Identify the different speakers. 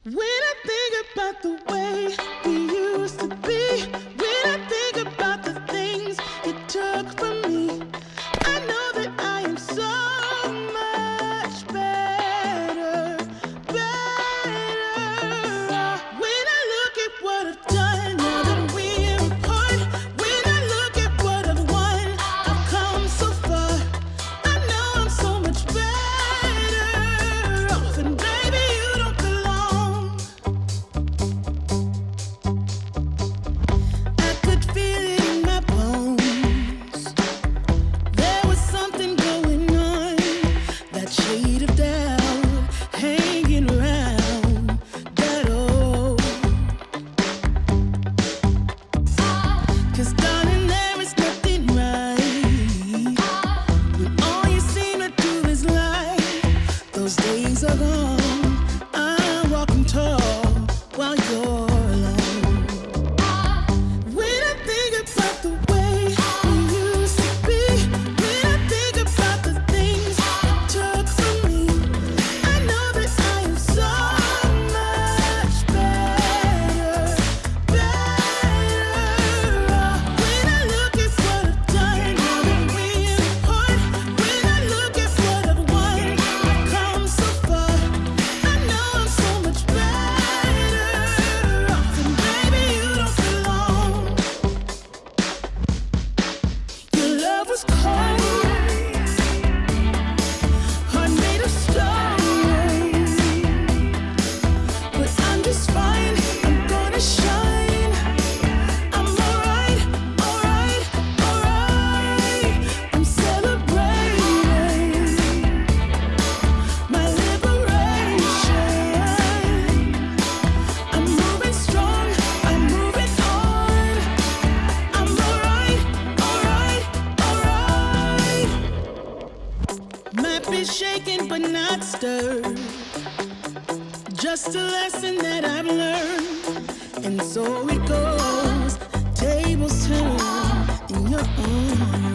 Speaker 1: When I think about the way we used to be, when I think about the things you took from me, I know that I am so much better, better. When I look at what I've done, now that we're apart, when I look at what I've won, I've come so far. I know I'm so much better off, and baby, you don't belong. I could feel it in my bones. There was something going on, that shade of doubt hanging around that old. 'Cause darling, there is nothing right when all you seem to do is lie. Those days are gone. I'm walking tall while you're alone. When I think about the way we used to be, when I think about the things you took from me, I know that I am so much better, better off. When I look at what I've done, now that we're apart, when I look at what I've won, I've come so far. I know I'm so much better off, and baby, you don't belong. Your love was cold, heart made of stone, but I'm just fine. I'm gonna shine. I'm alright, alright, alright. I'm celebrating my liberation. I'm moving strong, I'm moving on. I'm alright, alright, alright. Might be shaken but not stirred. Just a lesson that I've learned. And so it goes. Tables turn in your own